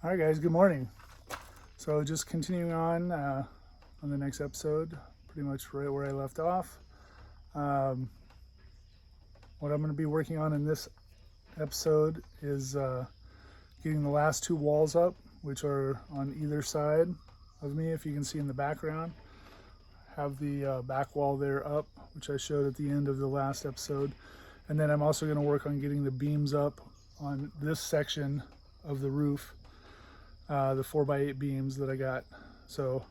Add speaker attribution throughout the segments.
Speaker 1: All right, guys, good morning. So just continuing on the next episode, pretty much right where I left off. What I'm going to be working on in this episode is getting the last two walls up, which are on either side of me. If you can see in the background, have the back wall there up, which I showed at the end of the last episode. And then I'm also going to work on getting the beams up on this section of the roof, the 4x8 beams that I got. So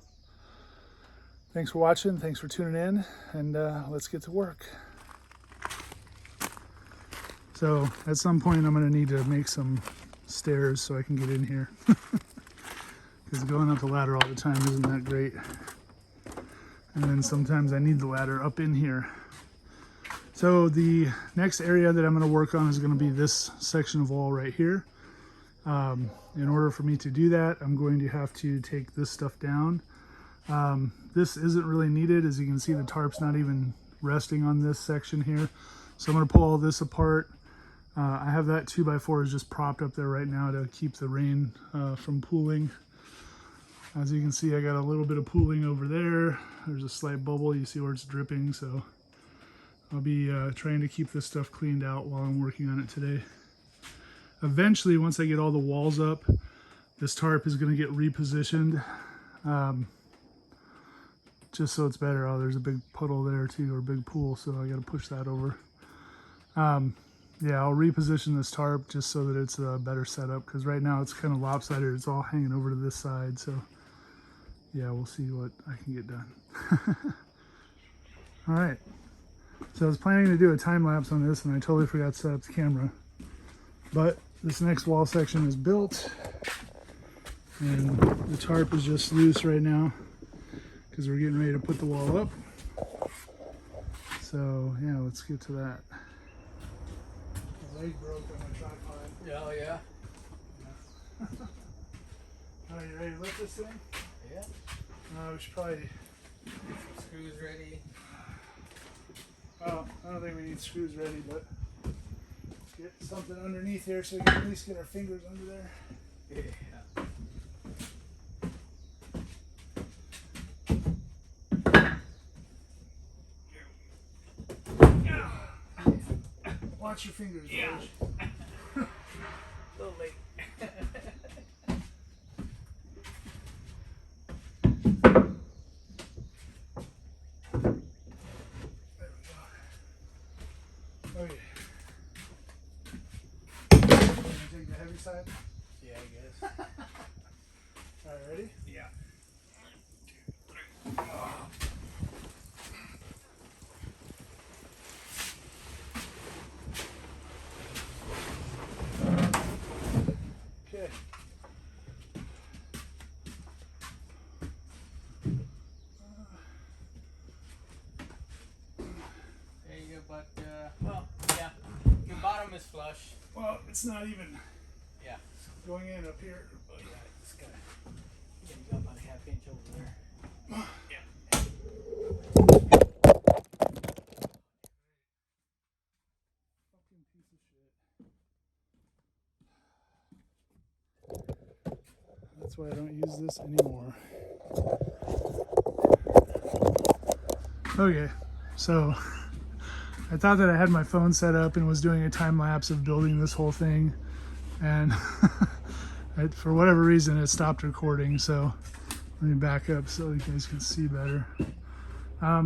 Speaker 1: thanks for watching, thanks for tuning in, and let's get to work. So at some point I'm going to need to make some stairs so I can get in here, because going up the ladder all the time isn't that great. And then sometimes I need the ladder up in here. So the next area that I'm going to work on is going to be this section of wall right here. In order for me to do that, I'm going to have to take this stuff down. This isn't really needed. As you can see, the tarp's not even resting on this section here. So I'm going to pull all this apart. I have that 2x4 is just propped up there right now to keep the rain from pooling. As you can see, I got a little bit of pooling over there. There's a slight bubble. You see where it's dripping. So I'll be trying to keep this stuff cleaned out while I'm working on it today. Eventually, once I get all the walls up, this tarp is going to get repositioned, just so it's better. Oh, there's a big puddle there too, or big pool, so I got to push that over. Yeah, I'll reposition this tarp just so that it's a better setup, because right now it's kind of lopsided. It's all hanging over to this side, so yeah, we'll see what I can get done. All right, so I was planning to do a time lapse on this, and I totally forgot to set up the camera, but this next wall section is built, and the tarp is just loose right now because we're getting ready to put the wall up. So yeah, let's get to that. My leg broke on my tripod.
Speaker 2: Oh yeah?
Speaker 1: Are you ready to lift this thing?
Speaker 2: Yeah.
Speaker 1: We should probably...
Speaker 2: Some screws ready.
Speaker 1: Well, I don't think we need screws ready, but get something underneath here so we can at least get our fingers under there.
Speaker 2: Yeah.
Speaker 1: Watch your fingers,
Speaker 2: Yeah.
Speaker 1: George.
Speaker 2: A little late.
Speaker 1: There we go. Okay. Take the heavy side.
Speaker 2: Yeah, I guess.
Speaker 1: All right, ready?
Speaker 2: Yeah.
Speaker 1: Okay.
Speaker 2: There you go, but well, yeah. Your bottom is flush.
Speaker 1: Well, it's not even
Speaker 2: Yeah.
Speaker 1: going in up here.
Speaker 2: Oh yeah, it's gotta get you up on a half-inch over there. Yeah.
Speaker 1: Fucking piece of shit. That's why I don't use this anymore. Okay, so I thought that I had my phone set up and was doing a time lapse of building this whole thing, and for whatever reason it stopped recording. So let me back up so you guys can see better.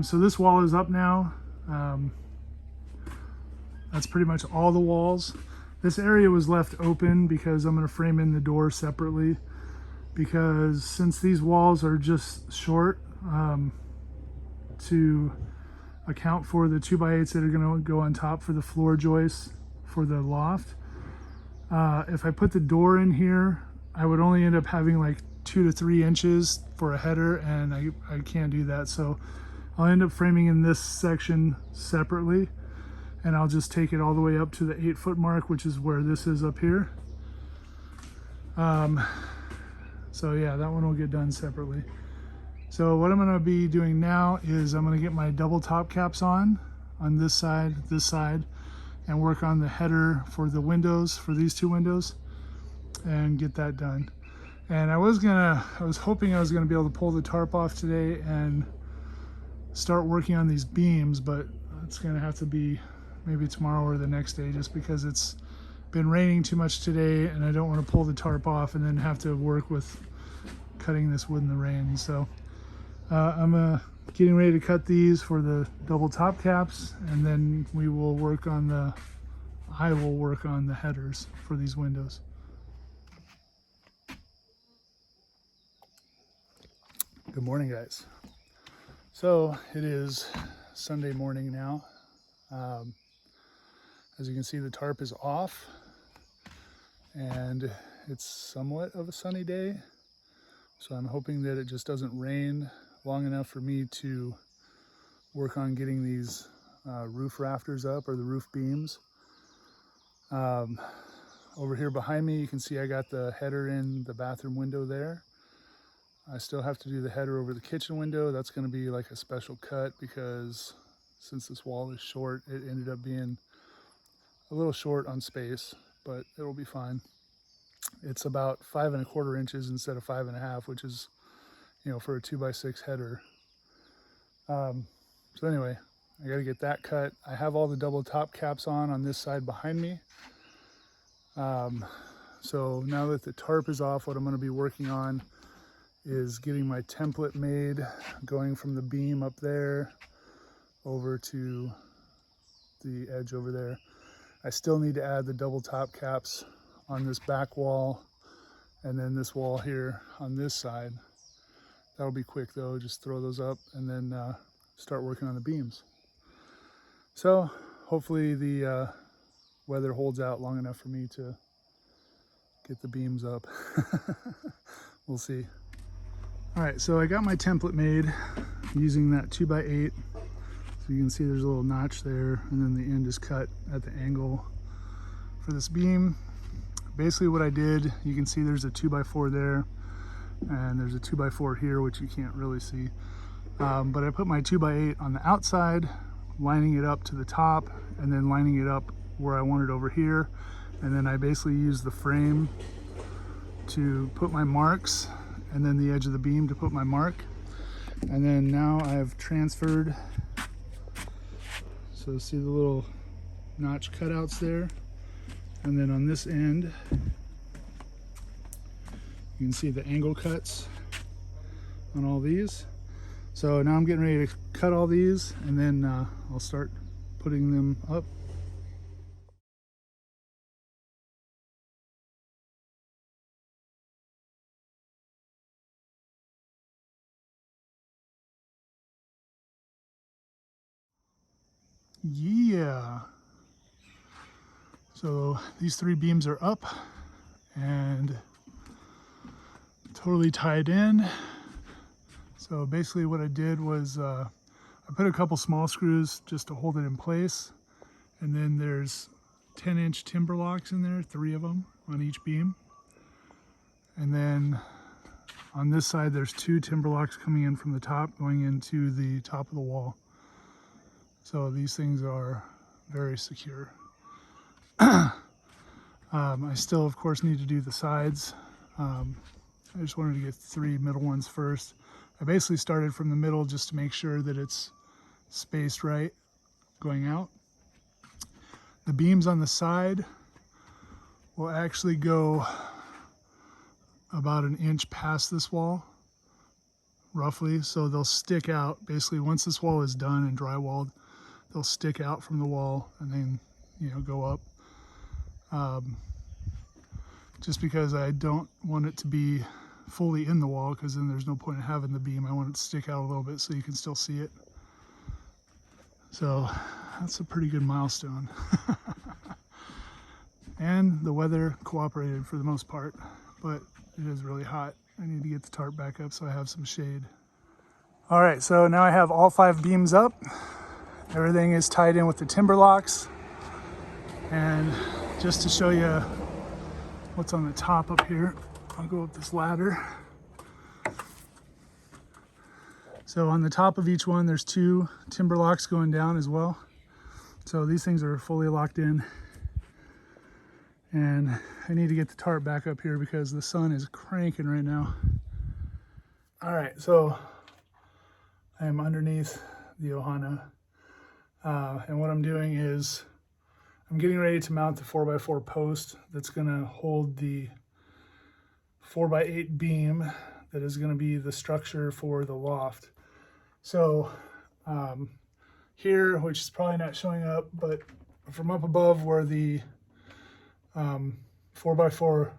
Speaker 1: So this wall is up now. That's pretty much all the walls. This area was left open because I'm going to frame in the door separately, because since these walls are just short to account for the 2x8s that are going to go on top for the floor joists for the loft, if I put the door in here, I would only end up having like 2 to 3 inches for a header, and I can't do that. So I'll end up framing in this section separately, and I'll just take it all the way up to the 8-foot mark, which is where this is up here. So yeah, that one will get done separately. So what I'm going to be doing now is I'm going to get my double top caps on this side, and work on the header for the windows, for these two windows, and get that done. And I was hoping I was gonna be able to pull the tarp off today and start working on these beams, but it's gonna have to be maybe tomorrow or the next day, just because it's been raining too much today and I don't want to pull the tarp off and then have to work with cutting this wood in the rain. So I'm getting ready to cut these for the double top caps, and then I will work on the headers for these windows. Good morning, guys. So it is Sunday morning now. As you can see, the tarp is off and it's somewhat of a sunny day. So I'm hoping that it just doesn't rain long enough for me to work on getting these roof rafters up, or the roof beams. Over here behind me, you can see I got the header in the bathroom window there. I still have to do the header over the kitchen window. That's going to be like a special cut, because since this wall is short, it ended up being a little short on space, but it'll be fine. It's about 5¼ inches instead of 5½, which is, for a 2x6 header. So anyway, I got to get that cut. I have all the double top caps on this side behind me. So now that the tarp is off, what I'm going to be working on is getting my template made, going from the beam up there over to the edge over there. I still need to add the double top caps on this back wall, and then this wall here on this side. That'll be quick though, just throw those up and then start working on the beams. So hopefully the weather holds out long enough for me to get the beams up. We'll see. All right, so I got my template made using that 2x8. So you can see there's a little notch there, and then the end is cut at the angle for this beam. Basically what I did, you can see there's a 2x4 there, and there's a 2x4 here, which you can't really see. But I put my 2x8 on the outside, lining it up to the top, and then lining it up where I want it over here. And then I basically use the frame to put my marks, and then the edge of the beam to put my mark. And then now I've transferred, so see the little notch cutouts there. And then on this end, you can see the angle cuts on all these. So now I'm getting ready to cut all these, and then I'll start putting them up. Yeah. So these 3 beams are up and totally tied in. So basically what I did was I put a couple small screws just to hold it in place. And then there's 10-inch timber locks in there, 3 of them on each beam. And then on this side, there's 2 timber locks coming in from the top, going into the top of the wall. So these things are very secure. I still, of course, need to do the sides. I just wanted to get 3 middle ones first. I basically started from the middle just to make sure that it's spaced right going out. The beams on the side will actually go about 1 inch past this wall, roughly, so they'll stick out. Basically, once this wall is done and drywalled, they'll stick out from the wall and then, go up. Just because I don't want it to be fully in the wall, because then there's no point in having the beam. I want it to stick out a little bit so you can still see it. So that's a pretty good milestone. And the weather cooperated for the most part, but it is really hot. I need to get the tarp back up so I have some shade. All right, so now I have all 5 beams up. Everything is tied in with the timber locks. And just to show you what's on the top up here, I'll go up this ladder. So on the top of each one, there's 2 timber locks going down as well. So these things are fully locked in. And I need to get the tarp back up here because the sun is cranking right now. All right, so I am underneath the Ohana. And what I'm doing is I'm getting ready to mount the 4x4 post that's gonna hold the 4x8 beam that is gonna be the structure for the loft. So here, which is probably not showing up, but from up above where the 4x4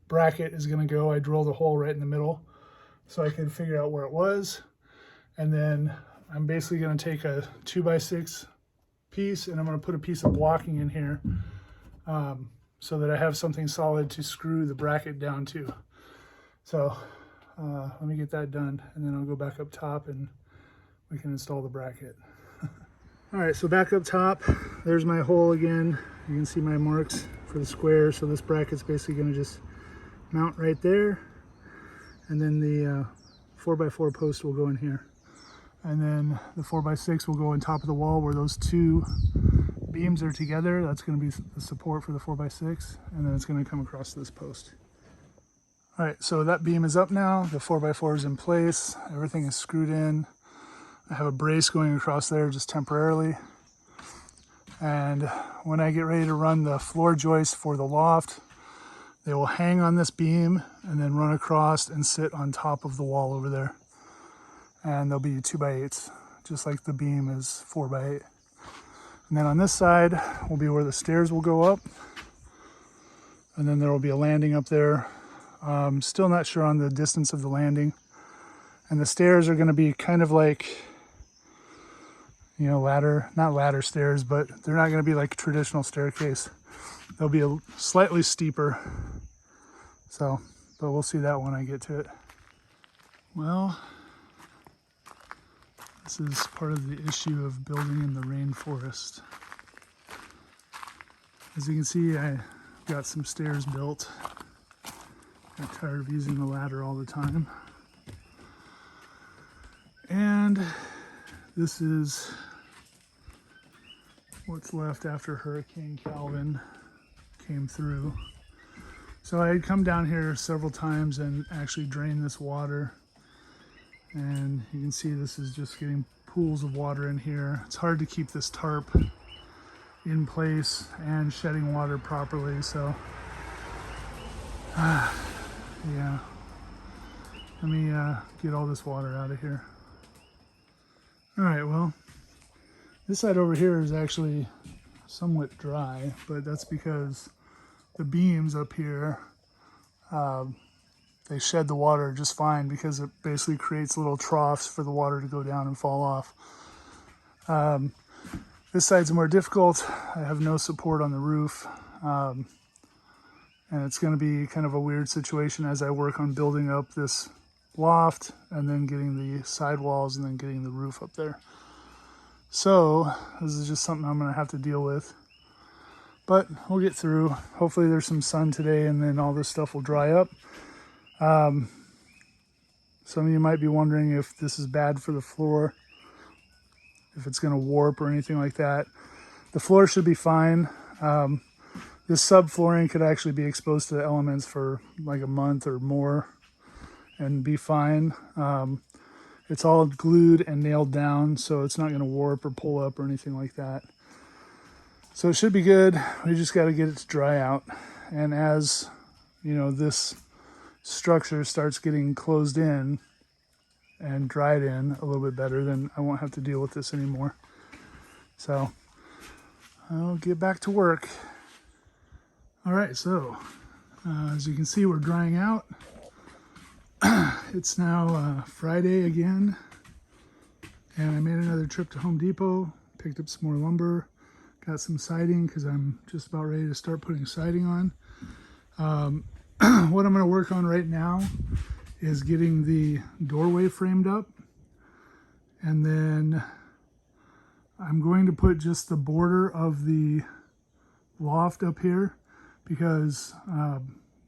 Speaker 1: bracket is gonna go, I drilled a hole right in the middle so I could figure out where it was. And then I'm basically gonna take a 2x6 piece and I'm gonna put a piece of blocking in here so that I have something solid to screw the bracket down to. So let me get that done and then I'll go back up top and we can install the bracket. All right, so back up top, there's my hole again. You can see my marks for the square. So this bracket's basically gonna just mount right there. And then the 4x4 post will go in here. And then the 4x6 will go on top of the wall where those two beams are together. That's gonna be the support for the 4x6. And then it's gonna come across this post. All right, so that beam is up now. The 4x4 is in place. Everything is screwed in. I have a brace going across there just temporarily. And when I get ready to run the floor joist for the loft, they will hang on this beam and then run across and sit on top of the wall over there. And they'll be 2x8s, just like the beam is 4x8. And then on this side will be where the stairs will go up. And then there will be a landing up there. Still not sure on the distance of the landing. And the stairs are gonna be kind of like, you know, not ladder stairs, but they're not gonna be like a traditional staircase. They'll be slightly steeper. So, but we'll see that when I get to it. Well, this is part of the issue of building in the rainforest. As you can see, I got some stairs built. Got tired of using the ladder all the time. And this is what's left after Hurricane Calvin came through. So I had come down here several times and actually drained this water. And you can see this is just getting pools of water in here. It's hard to keep this tarp in place and shedding water properly. So, yeah. Let me get all this water out of here. All right, well, this side over here is actually somewhat dry, but that's because the beams up here, they shed the water just fine because it basically creates little troughs for the water to go down and fall off. This side's more difficult. I have no support on the roof. And it's gonna be kind of a weird situation as I work on building up this loft and then getting the sidewalls and then getting the roof up there. So this is just something I'm gonna have to deal with, but we'll get through. Hopefully there's some sun today and then all this stuff will dry up. Some of you might be wondering if this is bad for the floor, if it's gonna warp or anything like that. The floor should be fine. This subflooring could actually be exposed to the elements for like a month or more and be fine. It's all glued and nailed down, so it's not gonna warp or pull up or anything like that. So it should be good. We just gotta get it to dry out. And as you know, this structure starts getting closed in and dried in a little bit better, then I won't have to deal with this anymore. So I'll get back to work. All right, so as you can see, we're drying out. It's now Friday again, and I made another trip to Home Depot, picked up some more lumber, got some siding because I'm just about ready to start putting siding on. What I'm going to work on right now is getting the doorway framed up, and then I'm going to put just the border of the loft up here because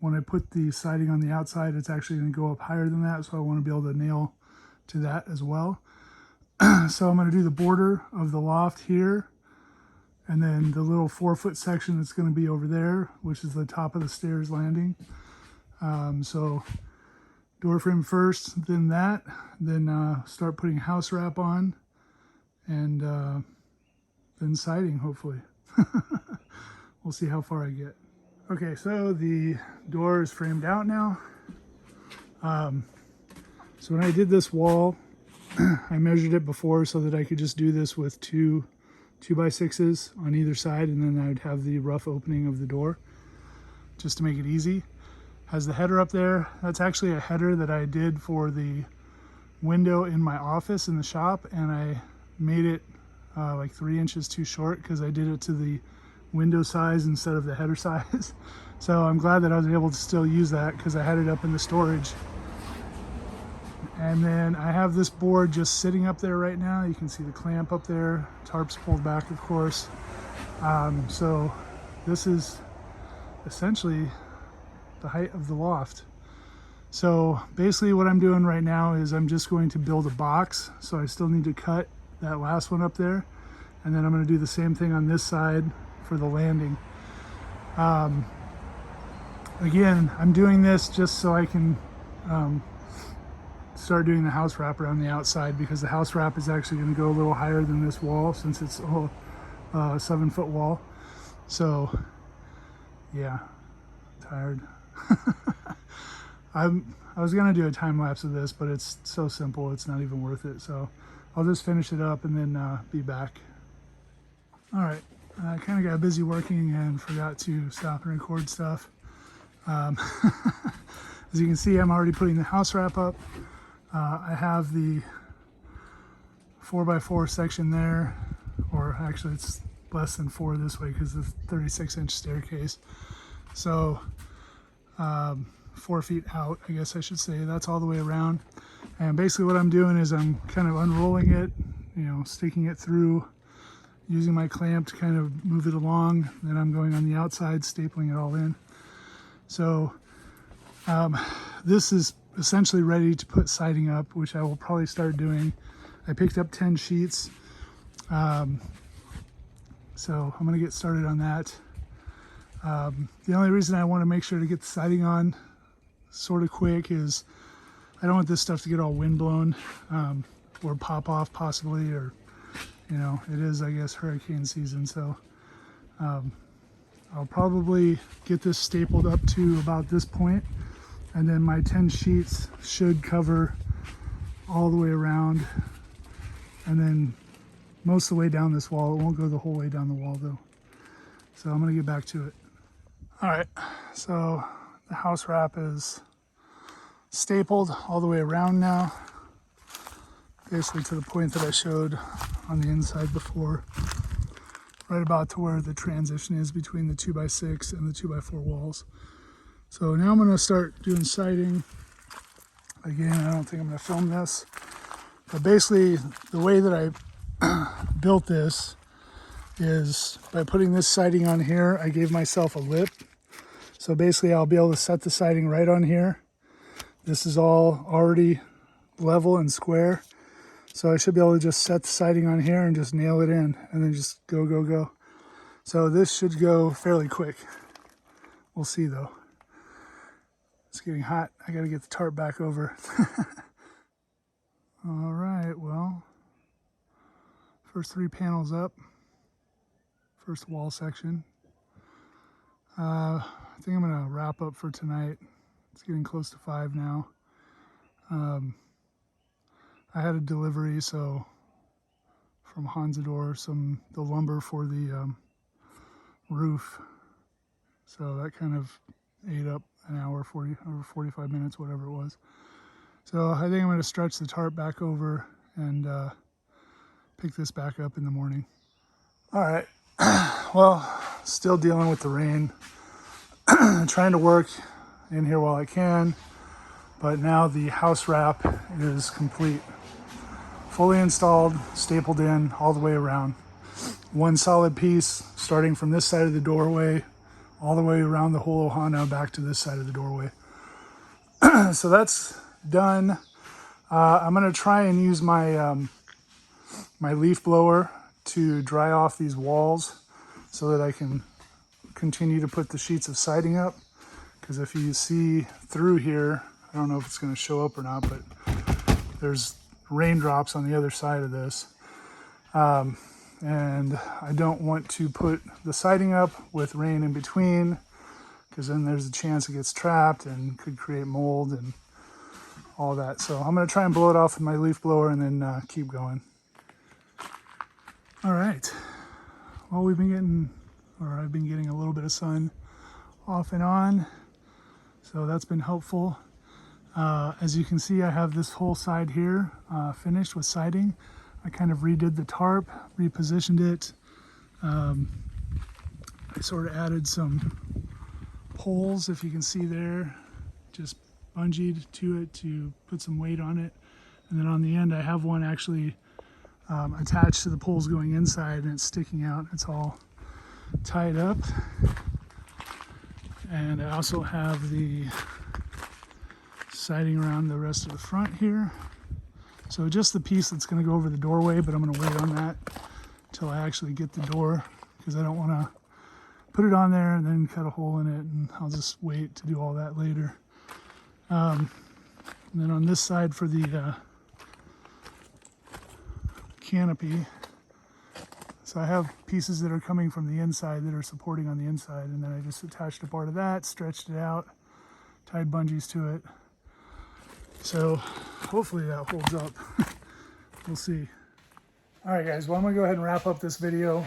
Speaker 1: when I put the siding on the outside, it's actually going to go up higher than that, so I want to be able to nail to that as well. So I'm going to do the border of the loft here, And then the little 4-foot section that's going to be over there, which is the top of the stairs landing. So door frame first, then that, then start putting house wrap on, and then siding, hopefully. We'll see how far I get. Okay, so the door is framed out now. So when I did this wall, I measured it before so that I could just do this with two 2x6s on either side, and then I'd have the rough opening of the door just to make it easy. Has the header up there. That's actually a header that I did for the window in my office in the shop, and I made it like 3 inches too short because I did it to the window size instead of the header size. So I'm glad that I was able to still use that because I had it up in the storage. And then I have this board just sitting up there right now. You can see the clamp up there. Tarp's pulled back, of course. So this is essentially the height of the loft. So basically what I'm doing right now is I'm just going to build a box. So I still need to cut that last one up there. And then I'm going to do the same thing on this side for the landing. Again, I'm doing this just so I can start doing the house wrap around the outside, because the house wrap is actually going to go a little higher than this wall since it's a 7-foot wall. So yeah, tired. I was going to do a time lapse of this, but it's so simple it's not even worth it. So I'll just finish it up and then be back. All right, I kind of got busy working and forgot to stop and record stuff. As you can see, I'm already putting the house wrap up. I have the 4x4 section there, or actually it's less than 4 this way because it's a 36-inch staircase. So 4 feet out, I guess I should say. That's all the way around. And basically what I'm doing is I'm kind of unrolling it, you know, sticking it through, using my clamp to kind of move it along. Then I'm going on the outside, stapling it all in. So this is essentially ready to put siding up, which I will probably start doing. I picked up 10 sheets. So I'm gonna get started on that. The only reason I want to make sure to get the siding on sort of quick is I don't want this stuff to get all windblown or pop off possibly, or, you know, it is, I guess, hurricane season. So I'll probably get this stapled up to about this point, and then my 10 sheets should cover all the way around, and then most of the way down this wall. It won't go the whole way down the wall though. So I'm gonna get back to it. All right, so the house wrap is stapled all the way around now, basically to the point that I showed on the inside before, right about to where the transition is between the 2x6 and the 2x4 walls. So now I'm gonna start doing siding. Again, I don't think I'm gonna film this, but basically the way that I built this is by putting this siding on here. I gave myself a lip. So basically I'll be able to set the siding right on here. This is all already level and square. So I should be able to just set the siding on here and just nail it in, and then just go, go, go. So this should go fairly quick. We'll see though. It's getting hot. I gotta get the tarp back over. All right, well, first 3 panels up. First wall section. I think I'm gonna wrap up for tonight. It's getting close to 5 now. I had a delivery, so from Hansador, the lumber for the roof. So that kind of ate up an hour, 40 or 45 minutes, whatever it was. So I think I'm going to stretch the tarp back over and pick this back up in the morning. All right. Well, still dealing with the rain. Trying to work in here while I can, but now the house wrap is complete. Fully installed, stapled in all the way around. One solid piece starting from this side of the doorway all the way around the whole Ohana back to this side of the doorway. So that's done. I'm gonna try and use my my leaf blower to dry off these walls. so that I can continue to put the sheets of siding up. Because if you see through here, I don't know if it's going to show up or not, but there's raindrops on the other side of this. And I don't want to put the siding up with rain in between, because then there's a chance it gets trapped and could create mold and all that. So I'm going to try and blow it off with my leaf blower and then keep going. All right. Well, I've been getting a little bit of sun off and on, so that's been helpful. As you can see, I have this whole side here finished with siding. I kind of redid the tarp, repositioned it. I sort of added some poles, if you can see there, just bungeed to it to put some weight on it. And then on the end, I have one actually attached to the poles going inside, and it's sticking out. It's all tied up. And I also have the siding around the rest of the front here. So just the piece that's going to go over the doorway, but I'm going to wait on that until I actually get the door, because I don't want to put it on there and then cut a hole in it, and I'll just wait to do all that later. And then on this side for the canopy, so I have pieces that are coming from the inside that are supporting on the inside, and then I just attached a part of that, stretched it out, tied bungees to it. So hopefully that holds up. We'll see. All right, guys, well, I'm gonna go ahead and wrap up this video.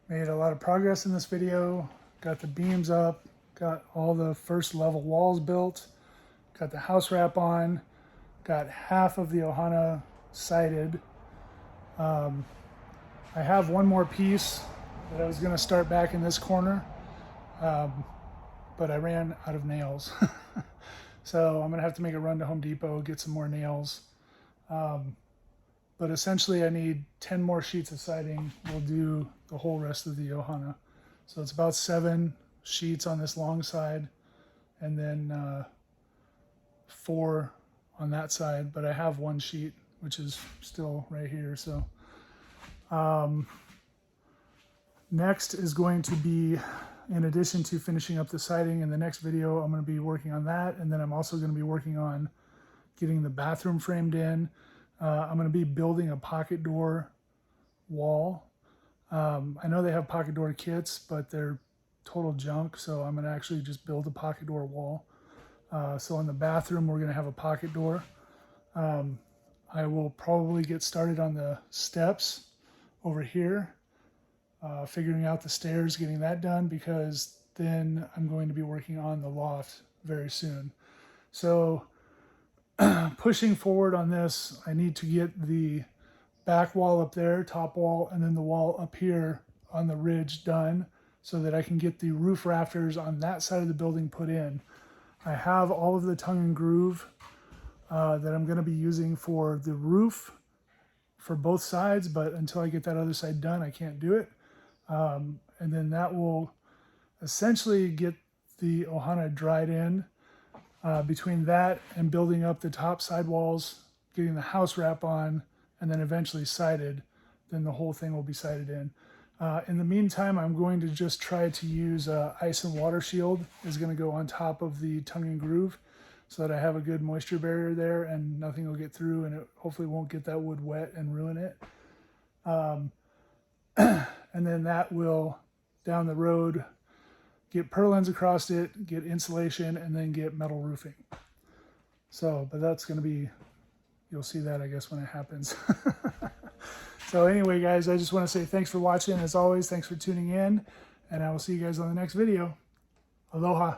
Speaker 1: Made a lot of progress in this video. Got the beams up, got all the first level walls built, got the house wrap on, got half of the Ohana sided. I have one more piece that I was gonna start back in this corner, but I ran out of nails. So I'm gonna have to make a run to Home Depot, get some more nails. But essentially I need 10 more sheets of siding. We'll do the whole rest of the Ohana. So it's about 7 sheets on this long side, and then 4 on that side, but I have 1 sheet, which is still right here. So next is going to be, in addition to finishing up the siding in the next video, I'm going to be working on that. And then I'm also going to be working on getting the bathroom framed in. I'm going to be building a pocket door wall. I know they have pocket door kits, but they're total junk. So I'm going to actually just build a pocket door wall. So in the bathroom, we're going to have a pocket door. I will probably get started on the steps over here. Figuring out the stairs, getting that done, because then I'm going to be working on the loft very soon. So pushing forward on this, I need to get the back wall up there, top wall, and then the wall up here on the ridge done, so that I can get the roof rafters on that side of the building put in. I have all of the tongue and groove that I'm going to be using for the roof for both sides, but until I get that other side done, I can't do it. And then that will essentially get the Ohana dried in. Between that and building up the top side walls, getting the house wrap on, and then eventually sided, then the whole thing will be sided in. In the meantime, I'm going to just try to use ice and water shield is going to go on top of the tongue and groove, so that I have a good moisture barrier there and nothing will get through, and it hopefully won't get that wood wet and ruin it. And then that will, down the road, get purlins across it, get insulation, and then get metal roofing. So, but that's going to be, you'll see that, I guess, when it happens. So anyway, guys, I just want to say thanks for watching. As always, thanks for tuning in, and I will see you guys on the next video. Aloha.